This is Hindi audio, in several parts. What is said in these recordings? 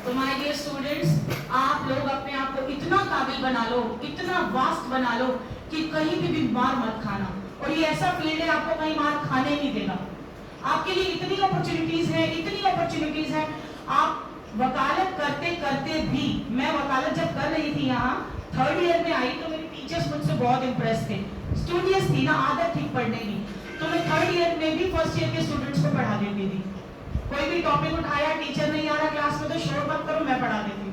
तो माय डियर स्टूडेंट्स, आप लोग अपने आप को इतना काबिल बना लो, इतना वास्ट बना लो कि कहीं भी मार मत खाना। और ये ऐसा फील्ड है आपको कहीं मार खाने नहीं देगा। आपके लिए इतनी अपॉर्चुनिटीज है। आप वकालत करते करते भी, मैं वकालत जब कर रही थी यहाँ 3rd ईयर में आई तो मेरे टीचर्स मुझसे बहुत इम्प्रेस थे। स्टूडियस थी ना, आदत थी पढ़ने की, तो मैं 3rd ईयर में भी 1st ईयर के स्टूडेंट्स को पढ़ा देती थी। कोई भी टॉपिक उठाया, टीचर नहीं आ रहा क्लास में तो शोर मत करो, मैं पढ़ा देती हूँ।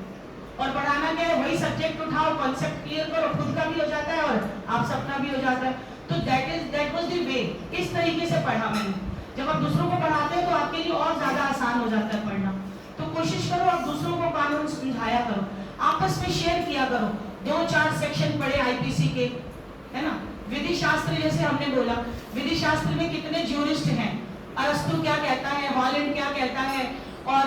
और पढ़ाना क्या है, वही सब्जेक्ट उठाओ, कॉन्सेप्ट क्लियर करो, खुद का भी हो जाता है और आप सबका भी हो जाता है। तो दैट वाज द वे। इस तरीके से पढ़ा मैंने। जब आप दूसरों को पढ़ाते हो तो आपके लिए और ज्यादा आसान हो जाता है पढ़ना। तो कोशिश करो आप दूसरों को कानून समझाया करो, आपस में शेयर किया करो। 2-4 सेक्शन पढ़े आईपीसी के, है ना। विधि शास्त्र जैसे हमने बोला, विधि शास्त्र में कितने ज्यूरिस्ट हैं, अरस्तु क्या कहता है, हॉलैंड क्या कहता है और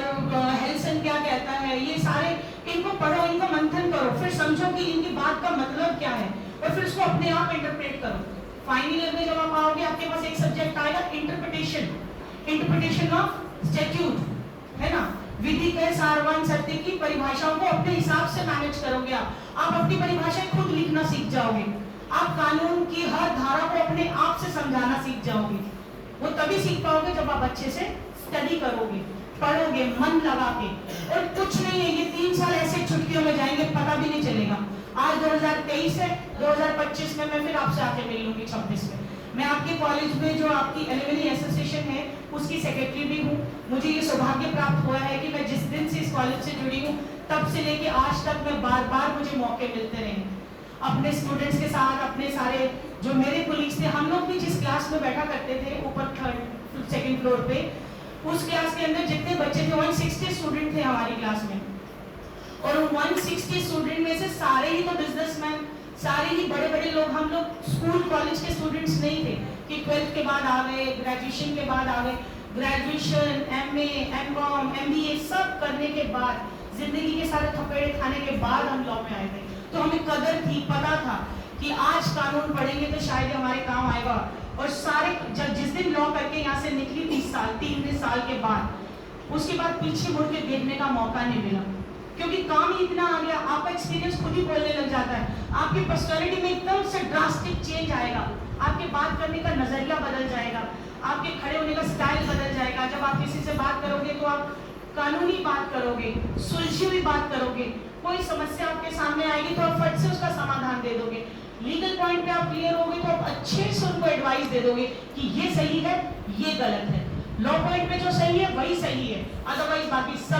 हेल्सन क्या कहता है, ये सारे इनको पढ़ो, इनको मंथन करो, फिर समझो कि इनकी बात का मतलब क्या है और फिर इसको अपने आप इंटरप्रेट करो। फाइनल ईयर में जब आप आओगे आपके पास एक सब्जेक्ट आएगा इंटरप्रिटेशन ऑफ स्टैट्यूट, है ना। विधि के सारवान सत्य की परिभाषाओं को अपने हिसाब से मैनेज करोगे। आप अपनी परिभाषाएं खुद लिखना सीख जाओगे। आप कानून की हर धारा को अपने आप से समझाना सीख जाओगे। वो तभी सीख पाओगे जब आप अच्छे से स्टडी करोगे, पढ़ोगे मन लगा के। और कुछ नहीं है, ये 3 साल ऐसे छुट्टियों में जाएंगे, पता भी नहीं चलेगा। आज 2023 है, 2025 में मैं फिर आपसे आके मिल लूंगी 26 में। मैं आपके कॉलेज में जो आपकी एलुमनी एसोसिएशन है उसकी सेक्रेटरी भी हूँ। मुझे ये सौभाग्य प्राप्त हुआ है कि मैं जिस दिन से इस कॉलेज से जुड़ी हूँ तब से लेके आज तक मैं बार मुझे मौके मिलते रहे अपने स्टूडेंट्स के साथ, अपने सारे जो मेरे कोलीग्स थे। हम लोग भी जिस क्लास में बैठा करते थे ऊपर 2nd फ्लोर पे, उस क्लास के अंदर जितने बच्चे थे 160 स्टूडेंट थे हमारी क्लास में। और 160 स्टूडेंट में से सारे ही तो बिजनेसमैन, सारे ही बड़े लोग। हम लोग स्कूल कॉलेज के स्टूडेंट्स नहीं थे कि 12th के बाद आ गए, ग्रेजुएशन के बाद आ गए। ग्रेजुएशन, MA, MCOM, MBA सब करने के बाद, जिंदगी के सारे थपेड़े खाने के बाद हम लॉ में आए थे। तो हमें कदर थी, पता था कि आज कानून पढ़ेंगे तो शायद हमारे काम आएगा। और सारे जिस दिन लॉ करके यहाँ से निकली 3 साल के बाद, उसके बाद पीछे मुड़ के देखने का मौका नहीं मिला, क्योंकि काम ही इतना आ गया। आपका एक्सपीरियंस खुद ही बोलने लग जाता है। आपकी पर्सनालिटी में एकदम से ड्रास्टिक चेंज आएगा। आपके बात करने का नजरिया बदल जाएगा, आपके खड़े होने का स्टाइल बदल जाएगा। जब आप किसी से बात करोगे तो आप कानूनी बात करोगे, सुलझी हुई बात करोगे। कोई समस्या आपके सामने आएगी तो आप फट से उसका समाधान दे दोगे। लीगल पॉइंट पे आप क्लियर होगे तो आप अच्छे से उनको एडवाइस दे दोगे कि ये सही है, ये गलत है। लॉ पॉइंट पे जो सही है वही सही है, अदरवाइज बाकी सब